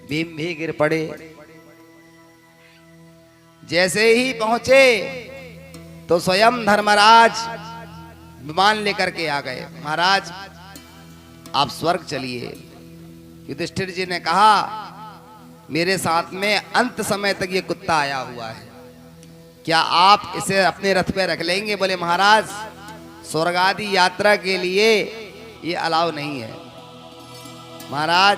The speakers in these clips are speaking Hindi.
भीम भी गिर पड़े। जैसे ही पहुंचे तो स्वयं धर्मराज विमान लेकर के आ गए। महाराज आप स्वर्ग चलिए। युधिष्ठिर जी ने कहा मेरे साथ में अंत समय तक ये कुत्ता आया हुआ है, क्या आप इसे अपने रथ पे रख लेंगे? बोले महाराज स्वर्ग आदि यात्रा के लिए ये अलाउ नहीं है। महाराज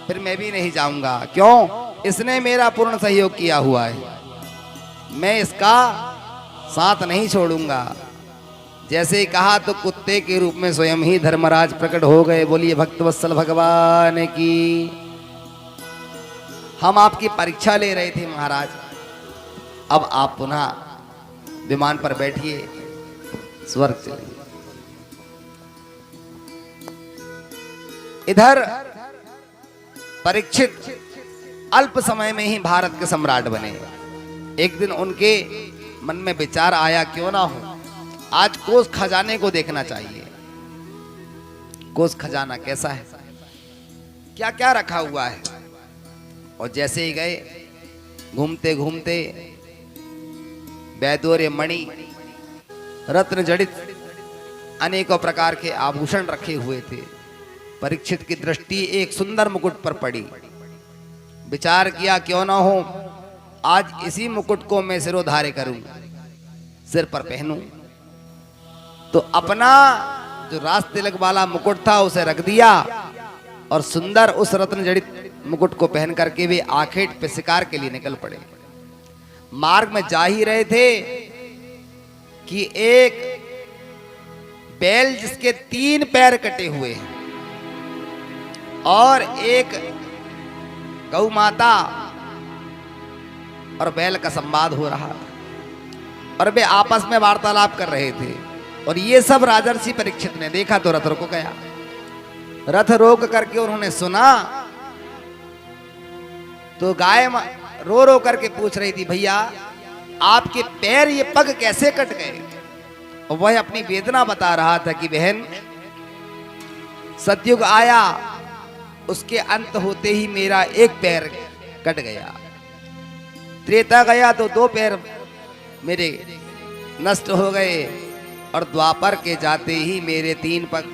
फिर मैं भी नहीं जाऊंगा। क्यों? इसने मेरा पूर्ण सहयोग किया हुआ है, मैं इसका साथ नहीं छोड़ूंगा। जैसे ही कहा तो कुत्ते के रूप में स्वयं ही धर्मराज प्रकट हो गए। बोलिए भक्तवत्सल भगवान की। हम आपकी परीक्षा ले रहे थे महाराज, अब आप पुनः विमान पर बैठिए, स्वर्ग चलिए। इधर परीक्षित अल्प समय में ही भारत के सम्राट बने। एक दिन उनके मन में विचार आया क्यों ना हो आज कोष खजाने को देखना चाहिए। कोष खजाना कैसा है, क्या क्या रखा हुआ है। और जैसे ही गए घूमते घूमते वैदूर्य मणि, रत्न जड़ित अनेकों प्रकार के आभूषण रखे हुए थे। परीक्षित की दृष्टि एक सुंदर मुकुट पर पड़ी। विचार किया क्यों ना हो आज इसी मुकुट को मैं सिरोधार्य करूं, सिर पर पहनूं। तो अपना जो राज तिलक वाला मुकुट था उसे रख दिया और सुंदर उस रत्न जड़ित मुकुट को पहन करके वे आखेट पे शिकार के लिए निकल पड़े। मार्ग में जा ही रहे थे कि एक बैल जिसके 3 पैर कटे हुए हैं और एक गौ माता और बैल का संवाद हो रहा था और वे आपस में वार्तालाप कर रहे थे। और ये सब राजर्षि परीक्षित ने देखा तो रथ रोक गया। रथ रोक करके उन्होंने सुना तो गाय रो रो करके पूछ रही थी भैया आपके पैर ये पग कैसे कट गए? और वह अपनी वेदना बता रहा था कि बहन सतयुग आया, उसके अंत होते ही मेरा एक पैर कट गया। त्रेता गया तो 2 पैर मेरे नष्ट हो गए और द्वापर के जाते ही मेरे 3 पग,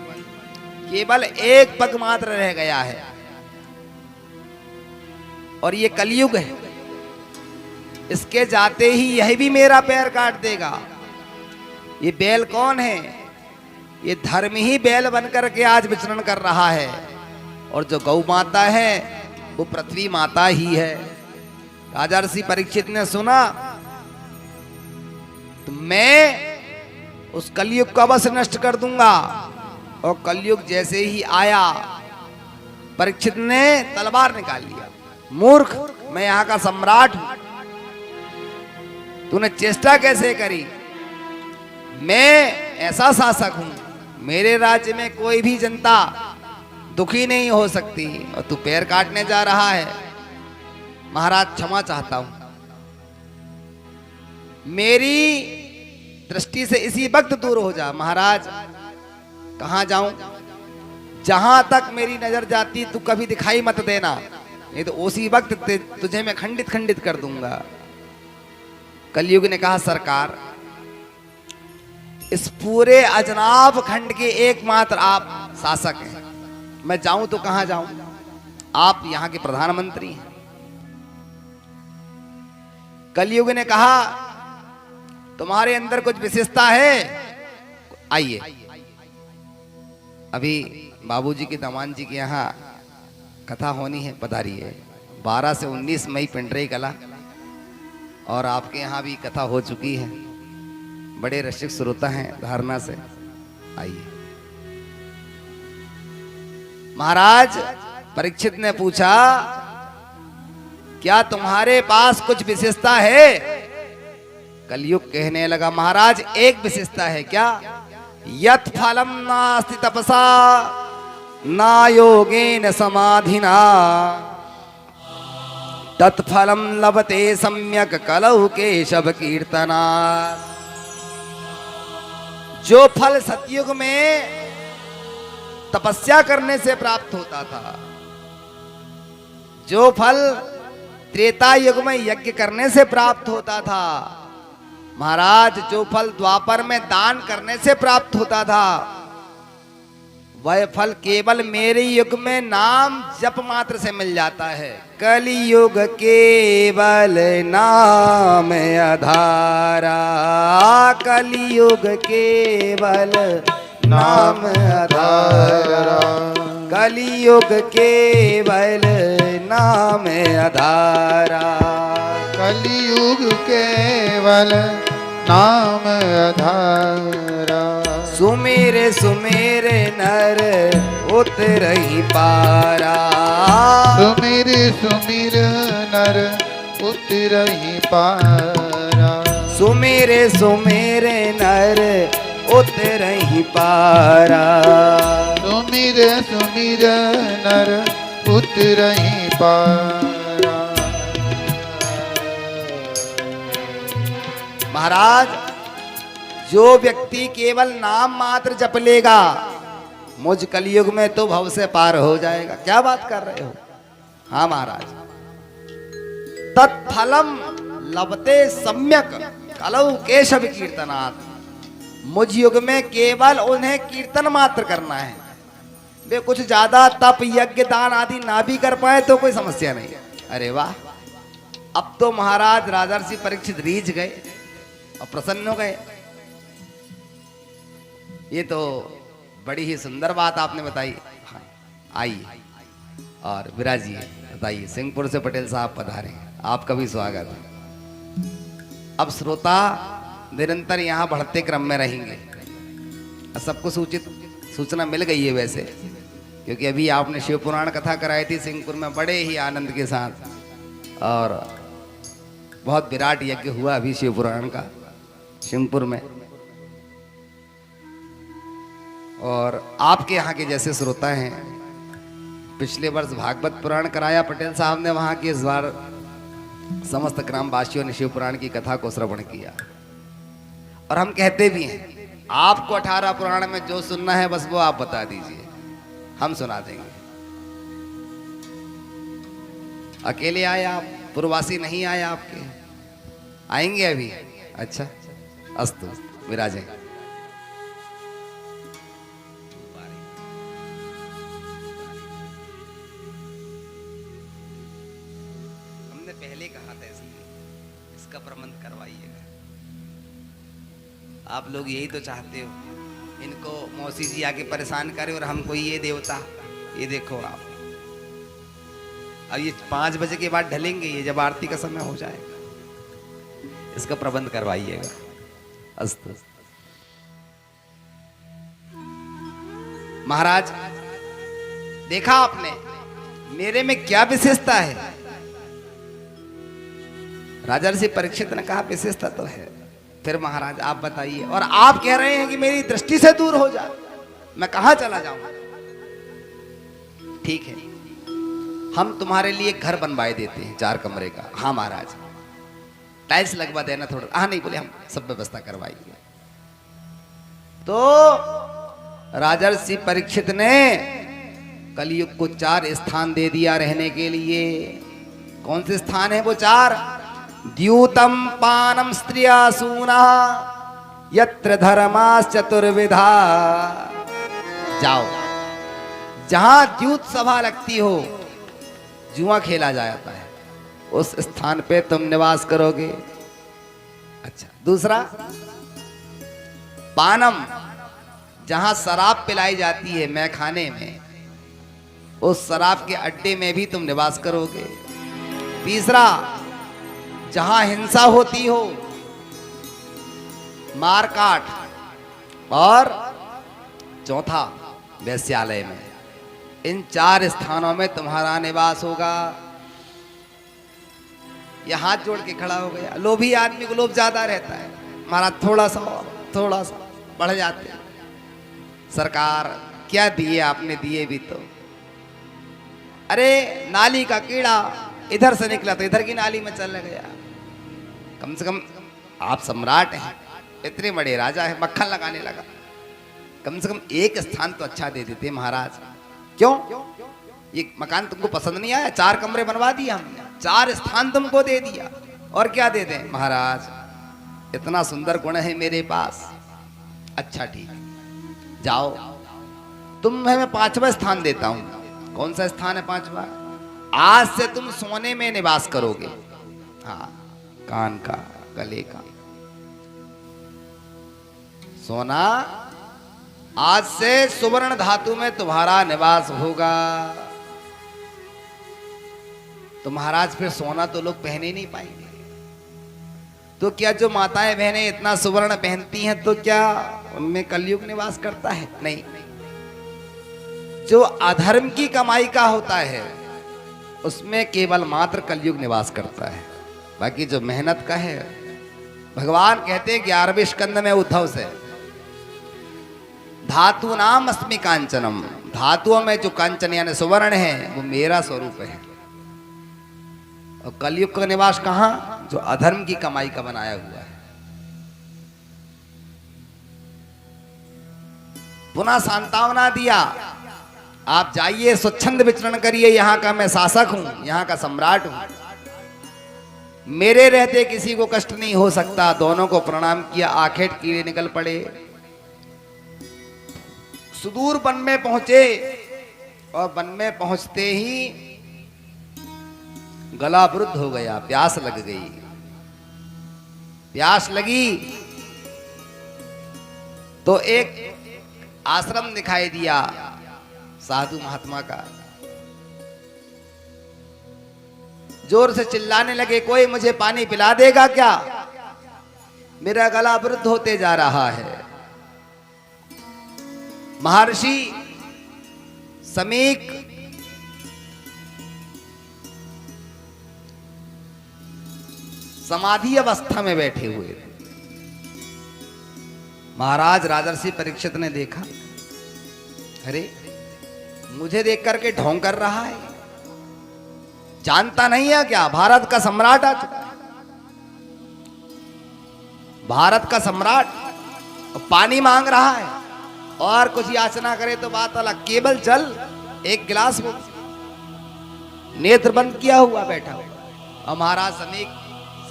केवल 1 पग मात्र रह गया है। और ये कलयुग है, इसके जाते ही यह भी मेरा पैर काट देगा। ये बैल कौन है? ये धर्म ही बैल बनकर के आज विचरण कर रहा है और जो गौ माता है वो पृथ्वी माता ही है। राजर्षि परीक्षित ने सुना तो मैं उस कलयुग को अवश्य नष्ट कर दूंगा। और कलयुग जैसे ही आया परीक्षित ने तलवार निकाल लिया। मूर्ख, मैं यहां का सम्राट हूं, तूने चेष्टा कैसे करी? मैं ऐसा शासक हूं, मेरे राज्य में कोई भी जनता दुखी नहीं हो सकती और तू पैर काटने जा रहा है। महाराज क्षमा चाहता हूं, मेरी दृष्टि से इसी वक्त दूर हो जा। महाराज कहां जाऊं? जहां तक मेरी नजर जाती तू कभी दिखाई मत देना, नहीं तो उसी वक्त तुझे मैं खंडित खंडित कर दूंगा। कलयुग ने कहा सरकार इस पूरे अजनाब खंड के एकमात्र आप शासक हैं, मैं जाऊं तो कहां जाऊं? आप यहां के प्रधानमंत्री हैं। कलयुग ने कहा तुम्हारे अंदर कुछ विशेषता है, आइए। अभी बाबूजी की दामान जी के यहाँ कथा होनी है, पधारिए। 12 से 19 मई पिंडरे कला और आपके यहाँ भी कथा हो चुकी है। बड़े रसिक श्रोता हैं धारणा से, आइए। महाराज परीक्षित ने पूछा क्या तुम्हारे पास कुछ विशेषता है? कलयुग कहने लगा महाराज एक विशेषता है। क्या? यत् फलम नास्ति तपसा ना योगेन समाधिना तत्फलम लभते सम्यक कलौ केशव कीर्तना। जो फल सतयुग में तपस्या करने से प्राप्त होता था, जो फल त्रेता युग में यज्ञ करने से प्राप्त होता था, महाराज जो फल द्वापर में दान करने से प्राप्त होता था, वह फल केवल मेरे युग में नाम जप मात्र से मिल जाता है। कलियुग केवल नाम आधारा, कलियुग केवल नाम आधारा, कलियुग केवल नाम आधारा, कलियुग केवल नाम आधारा। सुमेरे सुमेरे नर उतरहि पारा, सुमिर सुमिर नर उतरहि पारा, सुमेरे सुमेरे नर उतरहि पारा, सुमिर सुमिर नर उतरहि पारा। महाराज जो व्यक्ति केवल नाम मात्र जप लेगा, मुझ कलयुग में तो भव से पार हो जाएगा। क्या बात कर रहे हो? हाँ महाराज, तत्फलम लभते सम्यक कलौ केशव कीर्तनात्। मुझ युग में केवल उन्हें कीर्तन मात्र करना है। वे कुछ ज्यादा तप यज्ञ दान आदि ना भी कर पाए तो कोई समस्या नहीं। अरे वाह, अब तो महाराज राजर्षि परीक्षित रीझ गए और प्रसन्न हो गए। ये तो बड़ी ही सुंदर बात आपने बताई। हाँ, आइए और विराजिए, बताइए। सिंहपुर से पटेल साहब पधारे हैं, आपका भी स्वागत है। अब श्रोता निरंतर यहाँ बढ़ते क्रम में रहेंगे। सबको सूचना मिल गई है वैसे, क्योंकि अभी आपने शिव पुराण कथा कराई थी सिंहपुर में बड़े ही आनंद के साथ, और बहुत विराट यज्ञ हुआ अभी शिव पुराण का सिंहपुर में। और आपके यहाँ के जैसे श्रोता हैं, पिछले वर्ष भागवत पुराण कराया पटेल साहब ने वहाँ की, इस बार समस्त ग्रामवासियों ने शिव पुराण की कथा को श्रवण किया। और हम कहते भी हैं, आपको 18 पुराण में जो सुनना है बस वो आप बता दीजिए, हम सुना देंगे। अकेले आए आप? पूर्ववासी नहीं आए आपके? आएंगे अभी? अच्छा, अस्तु, विराजे। हमने पहले कहा था इसलिए इसका प्रबंध करवाइएगा। आप लोग यही तो चाहते हो, इनको मौसी जी आके परेशान करे और हमको ये देवता। ये देखो आप, अब ये 5 बजे के बाद ढलेंगे, ये जब आरती का समय हो जाएगा, इसका प्रबंध करवाइएगा। अस्तु। महाराज देखा आपने मेरे में क्या विशेषता है? राजर्षि परीक्षित ने कहा विशेषता तो है। फिर महाराज आप बताइए। और आप कह रहे हैं कि मेरी दृष्टि से दूर हो जा, मैं कहां चला जाऊं? ठीक है, हम तुम्हारे लिए घर बनवाए देते हैं 4 कमरे का। हाँ महाराज, टाइल्स लगवा देना थोड़ा। हाँ नहीं बोले, हम सब व्यवस्था करवाएंगे। तो राजर्षि परीक्षित ने कलयुग को 4 स्थान दे दिया रहने के लिए। कौन से स्थान है वो 4? द्यूतम पानम स्त्रिया सूना यत्र धर्मास चतुर्विधा। जाओ, जहां द्यूत सभा लगती हो, जुआ खेला जाता है, उस स्थान पे तुम निवास करोगे। अच्छा, दूसरा पानम, जहां शराब पिलाई जाती है मैखाने में, उस शराब के अड्डे में भी तुम निवास करोगे। तीसरा, जहां हिंसा होती हो, मारकाट। और चौथा, वेश्यालय में। इन 4 स्थानों में तुम्हारा निवास होगा। यह हाथ जोड़ के खड़ा हो गया। लोभी आदमी को लोभ ज्यादा रहता है, महाराज थोड़ा सा बढ़ जाते हैं। सरकार क्या दिए आपने? दिए भी तो, अरे नाली का कीड़ा इधर से निकला तो इधर की नाली में चल गया। कम से कम आप सम्राट हैं, इतने बड़े राजा हैं, मक्खन लगाने लगा। कम से कम एक स्थान तो अच्छा दे देते महाराज। क्यों? ये मकान तुमको पसंद नहीं आया? 4 कमरे बनवा दिए हमने, 4 स्थान तुमको दे दिया, और क्या दे दें? महाराज इतना सुंदर गुण है मेरे पास। अच्छा ठीक, जाओ, तुम्हें मैं 5वां स्थान देता हूं। कौन सा स्थान है 5वां? आज से तुम सोने में निवास करोगे। हाँ, कान का, गले का सोना, आज से सुवर्ण धातु में तुम्हारा निवास होगा। तो महाराज फिर सोना तो लोग पहन ही नहीं पाएंगे। तो क्या जो माताएं बहनें इतना सुवर्ण पहनती हैं तो क्या उनमें कलयुग निवास करता है? नहीं। जो अधर्म की कमाई का होता है उसमें केवल मात्र कलयुग निवास करता है। बाकी जो मेहनत का है, भगवान कहते हैं 11वें स्कंद में उद्धव से, धातु नाम अस्मि कांचनम, धातुओं में जो कांचन यानी सुवर्ण है वो मेरा स्वरूप है। और कलयुग का निवास कहां? जो अधर्म की कमाई का बनाया हुआ है। पुनः सांत्वना दिया, आप जाइए स्वच्छंद विचरण करिए, यहां का मैं शासक हूं, यहां का सम्राट हूं, मेरे रहते किसी को कष्ट नहीं हो सकता। दोनों को प्रणाम किया, आखेट कीड़े निकल पड़े। सुदूर वन में पहुंचे और वन में पहुंचते ही गला अवरुद्ध हो गया, प्यास लग गई। प्यास लगी तो एक आश्रम दिखाई दिया साधु महात्मा का। जोर से चिल्लाने लगे, कोई मुझे पानी पिला देगा क्या? मेरा गला अवरुद्ध होते जा रहा है। महर्षि समीक समाधि अवस्था में बैठे हुए थे। महाराज राजर्षि परीक्षित ने देखा, अरे मुझे देख करके ढोंग कर रहा है, जानता नहीं है क्या भारत का सम्राट आ चुका है? भारत का सम्राट पानी मांग रहा है, और कुछ याचना करे तो बात अलग, केवल जल एक गिलास में, नेत्र बंद किया हुआ बैठा हुआ। और महाराज समीक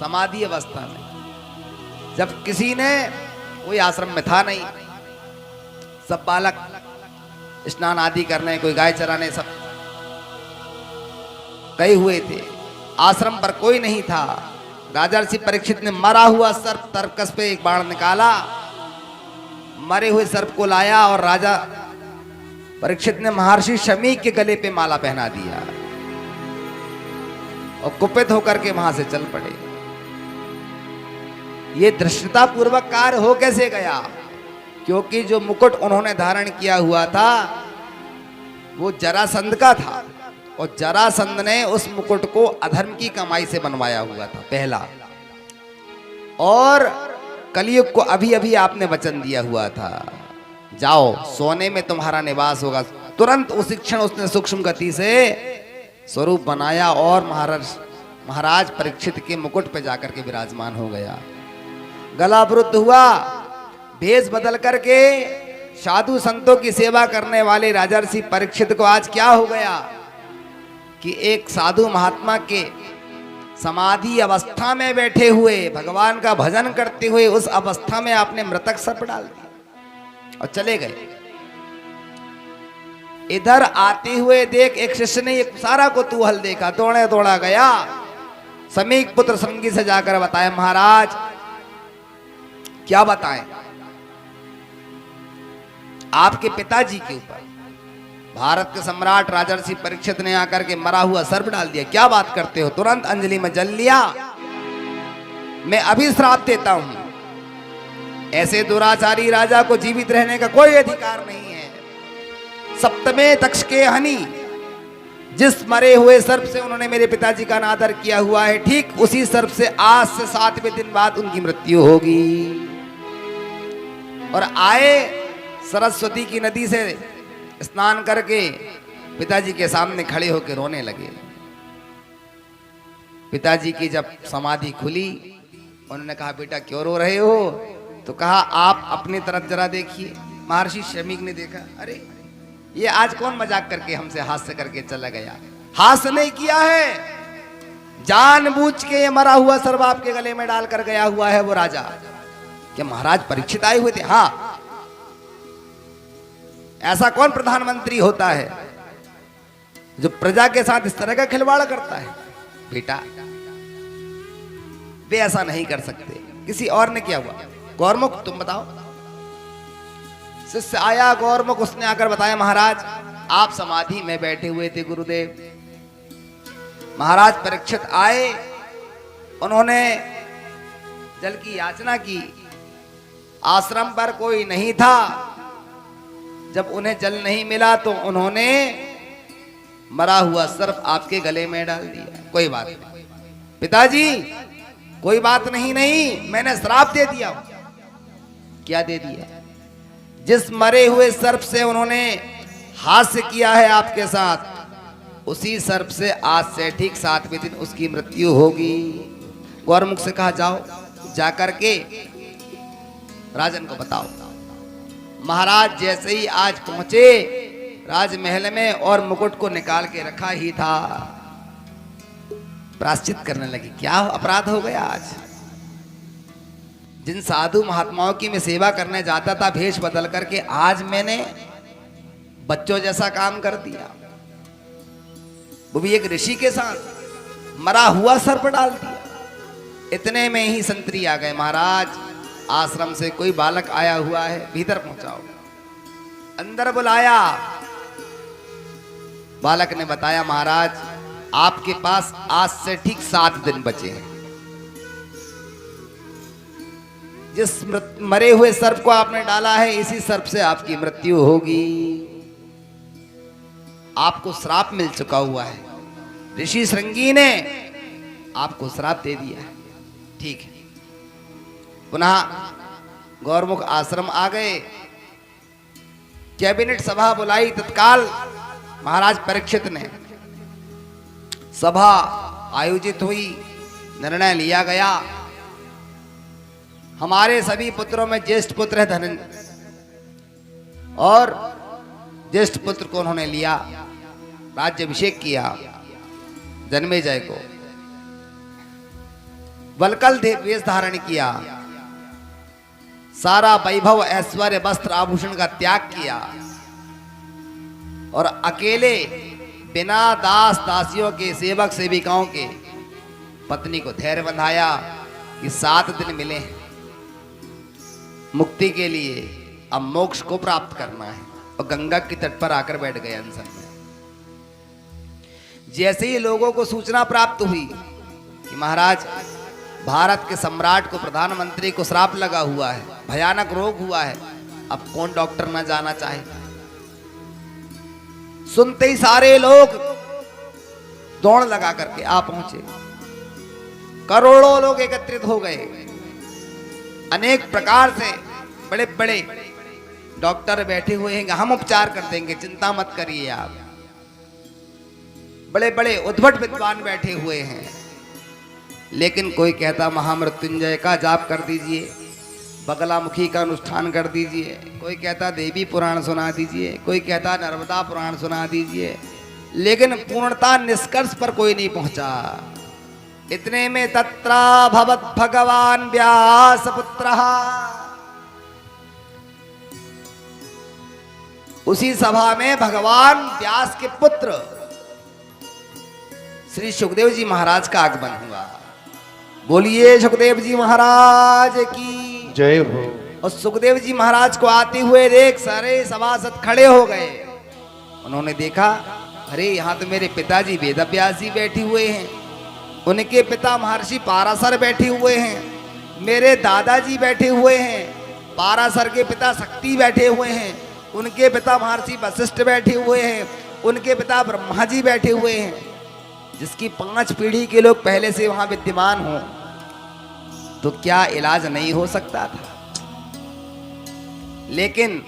समाधि अवस्था में, जब किसी ने, कोई आश्रम में था नहीं, सब बालक स्नान आदि करने, कोई गाय चराने, सब गए हुए थे, आश्रम पर कोई नहीं था। राजर्षि परीक्षित ने मरा हुआ सर्प तरकस पे एक बाण निकाला, मरे हुए सर्प को लाया और राजा परीक्षित ने महर्षि शमी के गले पे माला पहना दिया और कुपित होकर के वहां से चल पड़े। ये धृष्टता पूर्वक कार्य हो कैसे गया? क्योंकि जो मुकुट उन्होंने धारण किया हुआ था वो जरासंध का था, और जरासंध ने उस मुकुट को अधर्म की कमाई से बनवाया हुआ था पहला। और कलयुग को अभी अभी आपने वचन दिया हुआ था, जाओ सोने में तुम्हारा निवास होगा। तुरंत उसी क्षण उसने सूक्ष्म गति से स्वरूप बनाया और महाराज परीक्षित के मुकुट पे जाकर के विराजमान हो गया। गला अवरुद्ध हुआ, भेष बदल करके साधु संतों की सेवा करने वाले राजर्षि परीक्षित को आज क्या हो गया कि एक साधु महात्मा के समाधि अवस्था में बैठे हुए, भगवान का भजन करते हुए उस अवस्था में आपने मृतक सर्प डाल दिया और चले गए। इधर आते हुए देख एक शिष्य ने एक सारा कुतूहल देखा, दौड़े दौड़ा गया, समीक पुत्र संगी से जाकर बताया, महाराज क्या बताएं, आपके पिताजी के ऊपर भारत के सम्राट राजर्षि परीक्षित ने आकर के मरा हुआ सर्प डाल दिया। क्या बात करते हो? तुरंत अंजलि में जल लिया। मैं अभी श्राप देता हूं, ऐसे दुराचारी राजा को जीवित रहने का कोई अधिकार नहीं है। सप्तमे तक्ष के हनि, जिस मरे हुए सर्प से उन्होंने मेरे पिताजी का अनादर किया हुआ है, ठीक उसी सर्प से आज से 7वें दिन बाद उनकी मृत्यु होगी। और आए सरस्वती की नदी से स्नान करके पिताजी के सामने खड़े होकर रोने लगे। पिताजी की जब समाधि खुली, उन्होंने कहा, बेटा क्यों रो रहे हो? तो कहा, आप अपनी तरफ जरा देखिए। महर्षि शमीक ने देखा, अरे ये आज कौन मजाक करके हमसे हास्य करके चला गया? हास्य नहीं किया है, जानबूझ के ये मरा हुआ सर्प आपके गले में डालकर गया हुआ है वो राजा। क्या महाराज परीक्षित आए हुए थे? हाँ। ऐसा कौन प्रधानमंत्री होता है जो प्रजा के साथ इस तरह का खिलवाड़ करता है? बेटा, वे ऐसा नहीं कर सकते। किसी और ने किया हुआ। गौरमुख, तुम बताओ। शिष्य आया गौरमुख, उसने आकर बताया, महाराज आप समाधि में बैठे हुए थे गुरुदेव। महाराज परीक्षित आए, उन्होंने जल की याचना की, आश्रम पर कोई नहीं था। जब उन्हें जल नहीं मिला तो उन्होंने मरा हुआ सर्प आपके गले में डाल दिया। कोई बात नहीं पिताजी, कोई बात नहीं, मैंने श्राप दे दिया। क्या दे दिया? जिस मरे हुए सर्प से उन्होंने हास्य किया है आपके साथ, उसी सर्प से आज से ठीक 7वें दिन उसकी मृत्यु होगी। गौरमुख से कहा, जाओ जाकर के राजन को बताओ। महाराज जैसे ही आज पहुंचे राजमहल में और मुकुट को निकाल के रखा ही था, प्रायश्चित करने लगी। क्या अपराध हो गया आज? जिन साधु महात्माओं की मैं सेवा करने जाता था भेष बदल करके, आज मैंने बच्चों जैसा काम कर दिया, वो भी एक ऋषि के साथ मरा हुआ सर्प डाल दिया। इतने में ही संतरी आ गए, महाराज आश्रम से कोई बालक आया हुआ है, भीतर पहुंचाओ। अंदर बुलाया, बालक ने बताया, महाराज आपके पास आज से ठीक 7 दिन बचे हैं। जिस मरे हुए सर्प को आपने डाला है, इसी सर्प से आपकी मृत्यु होगी। आपको श्राप मिल चुका हुआ है, ऋषि श्रृंगी ने आपको श्राप दे दिया है। ठीक है। पुनः गौरमुख आश्रम आ गए, कैबिनेट सभा बुलाई तत्काल महाराज परीक्षित ने। सभा आयोजित हुई, निर्णय लिया गया, हमारे सभी पुत्रों में ज्येष्ठ पुत्र है धनंजय, और ज्येष्ठ पुत्र को उन्होंने लिया, राज्याभिषेक किया जन्मेजय को। वल्कल वेश धारण किया, सारा वैभव ऐश्वर्य वस्त्र आभूषण का त्याग किया, और अकेले बिना दास दासियों के सेवक सेविकाओं के पत्नी को धैर्य बंधाया कि 7 दिन मिले हैं मुक्ति के लिए, अब मोक्ष को प्राप्त करना है, और गंगा के तट पर आकर बैठ गए अनशन में। जैसे ही लोगों को सूचना प्राप्त हुई कि महाराज भारत के सम्राट को, प्रधानमंत्री को श्राप लगा हुआ है, भयानक रोग हुआ है, अब कौन डॉक्टर ना जाना चाहे। सुनते ही सारे लोग दौड़ लगा करके आ पहुंचे, करोड़ों लोग एकत्रित हो गए। अनेक प्रकार से बड़े बड़े डॉक्टर बैठे हुए हैं, हम उपचार कर देंगे, चिंता मत करिए आप। बड़े बड़े उद्भट विद्वान बैठे हुए हैं, लेकिन कोई कहता महामृत्युंजय का जाप कर दीजिए, बगलामुखी का अनुष्ठान कर दीजिए, कोई कहता देवी पुराण सुना दीजिए, कोई कहता नर्मदा पुराण सुना दीजिए, लेकिन पूर्णता निष्कर्ष पर कोई नहीं पहुंचा। इतने में तत्रा भवत भगवान व्यास पुत्रः, उसी सभा में भगवान व्यास के पुत्र श्री सुखदेव जी महाराज का आगमन हुआ। बोलिए सुखदेव जी महाराज की जय हो। और सुखदेव जी महाराज को आते हुए देख सारे सभासद खड़े हो गए। उन्होंने देखा, अरे यहाँ तो मेरे पिताजी वेदव्यास जी बैठे हुए हैं, उनके पिता महर्षि पाराशर बैठे हुए हैं, मेरे दादाजी बैठे हुए हैं, पाराशर के पिता शक्ति बैठे हुए हैं, उनके पिता महर्षि वशिष्ठ बैठे हुए हैं, उनके पिता ब्रह्मा जी बैठे हुए हैं। जिसकी 5 पीढ़ी के लोग पहले से वहां विद्यमान हो, तो क्या इलाज नहीं हो सकता था? लेकिन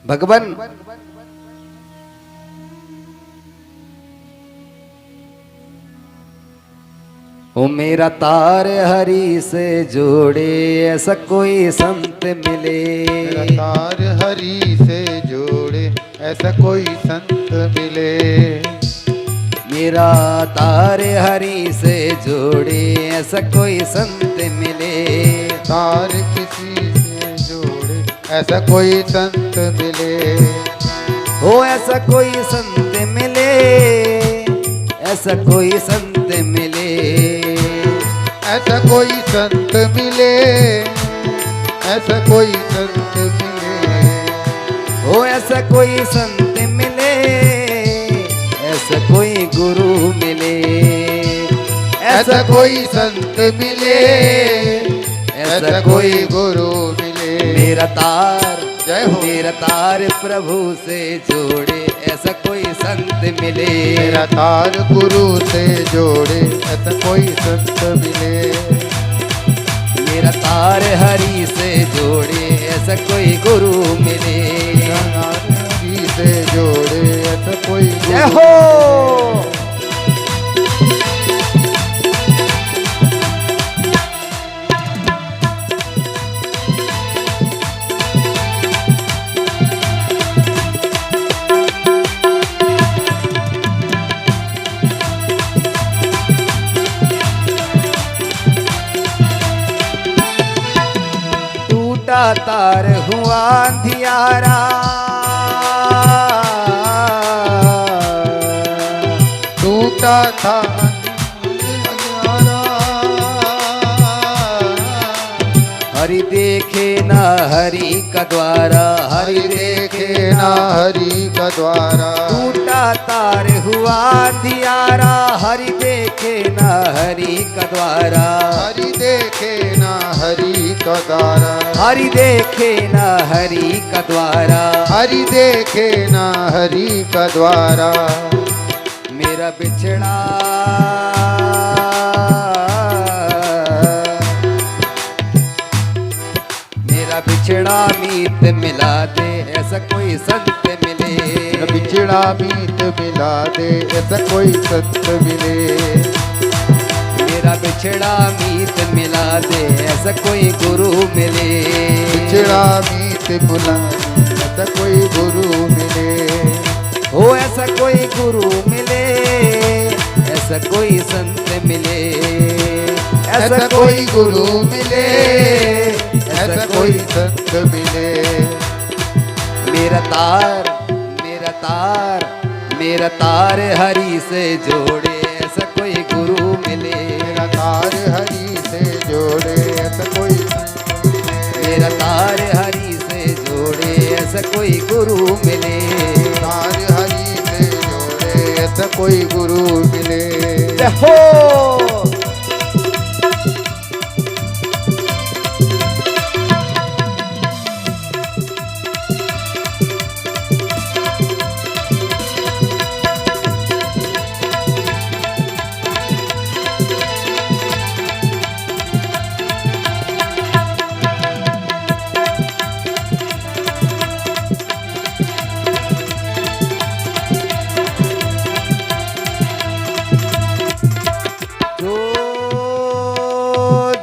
भगवान ओ मेरा तार हरि से जोड़े, ऐसा कोई संत मिले, मेरा तार हरि से जोड़े ऐसा कोई संत मिले। मेरा तार हरि से जोड़े ऐसा कोई संत मिले। तार किसी से जोड़े ऐसा कोई संत मिले। हो ऐसा कोई संत मिले, ऐसा कोई संत मिले। ऐसा कोई संत मिले, ऐसा कोई संत मिले। हो ऐसा कोई संत मिले, ऐसा कोई गुरु मिले। ऐसा कोई संत मिले, ऐसा कोई गुरु मिले। मेरा तार जय हो। मेरा तार प्रभु से जोड़े ऐसा कोई संत मिले। मेरा तार गुरु से जोड़े ऐसा कोई संत मिले। मेरा तार हरि से जोड़े ऐसा कोई गुरु मिले। हरि से जोड़े ऐसा कोई जय गुरु हो। टूटा तार हुआ अंधियारा, टूटा था अंधियारा। हरि देखे ना हरि का द्वारा, हरि देखे ना हरि का द्वारा। टूटा तार हुआ अंधियारा, हरि देखे ना हरि का द्वारा। हरि देखे ना हरि का द्वारा। हरि देखे ना हरि का द्वारा। हरि देखे ना हरि का द्वारा। मेरा बिछड़ा मेरा बिछड़ा मीत मिला दे ऐसा कोई संत मिले। बिछड़ा मीत मिला दे ऐसा कोई संत मिले। मेरा बिछड़ा मीत मिला दे ऐसा कोई गुरु मिले। बिछड़ा मीत मिला दे ऐसा कोई गुरु मिले। हो ऐसा कोई गुरु मिले, ऐसा कोई संत मिले। ऐसा कोई गुरु मिले, ऐसा कोई संत मिले। मेरा तार मेरा तार मेरा तार हरि से जोड़े ऐसा कोई गुरु मिले। मेरा तार हरि से जोड़े ऐसा कोई संत मिले। मेरा तार हरि से जोड़े ऐसा कोई गुरु मिले। तार हरि से जोड़े ऐसा कोई गुरु मिले। जय हो।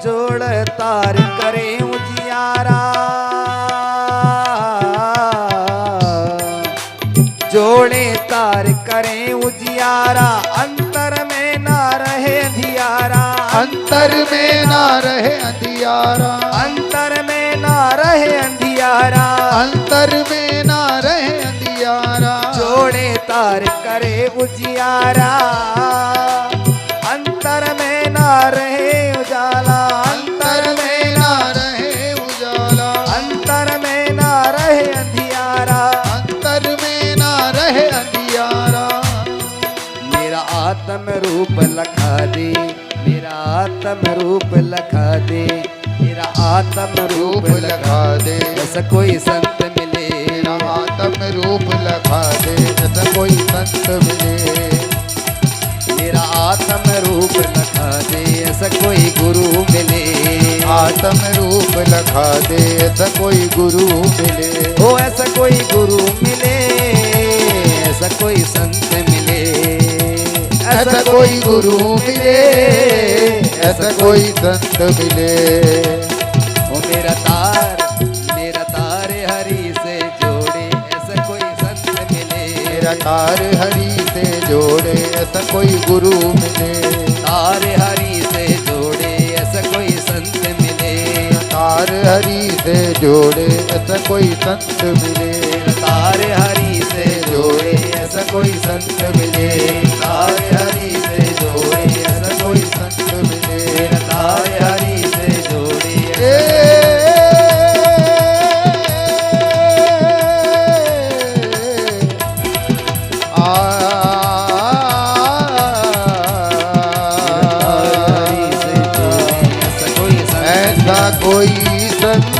जोड़ तार करे उजियारा, जोड़े तार करे उजियारा। अंतर में ना रहे अंधियारा, अंतर में ना रहे अंधियारा। अंतर में ना रहे अंधियारा। अंतर में ना रहे अंधियारा। जोड़े तार करे उजियारा, अंतर में ना रहे उजाला। अंतर में ना रहे उजाला। अंतर में ना रहे अंधियारा। अंतर में ना रहे अंधियारा। मेरा आत्म रूप लखा दे, मेरा आत्म रूप लखा दे। मेरा आत्म रूप लखा दे ऐसा कोई संत मिले। मेरा आत्म रूप लखा दे ऐसा कोई संत मिले। मेरा आत्म रूप लखा दे ऐसा कोई गुरु मिले। आत्म रूप लखा दे ऐसा कोई गुरु मिले। हो ऐसा कोई गुरु मिले, ऐसा कोई संत मिले। ऐसा कोई गुरु मिले, ऐसा कोई संत मिले। ओ मेरा तार हरि से जो तार हरि से जोड़े ऐसा कोई गुरु मिले, तार हरि से जोड़े ऐसा कोई संत मिले, तार हरि से जोड़े ऐसा कोई संत मिले, तार हरि से जोड़े ऐसा कोई संत मिले, तार हरि से जोड़े ऐसा कोई संत मिले, तार हरि से जोड़े ऐसा कोई संत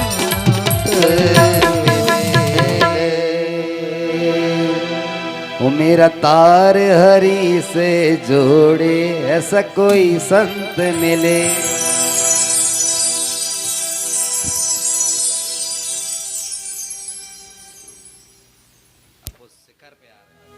ओ मेरा तार हरि से जोड़े ऐसा कोई संत मिले। शिखर पे आ रहे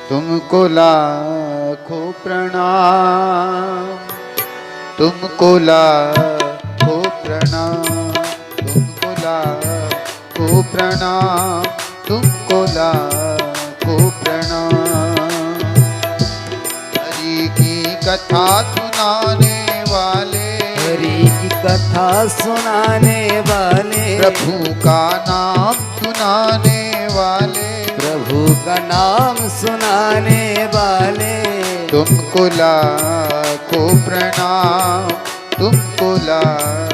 तुमको लाखों प्रणाम, तुमको लाखों प्रणाम, तुमको लाखों प्रणाम, तुमको लाखों प्रणाम। हरि की कथा सुनाने वाले, हरि की कथा सुनाने वाले, प्रभु का नाम सुनाने वाले, प्रभु का नाम सुनाने वाले, तुमको लाखों प्रणाम, तुमको लाखों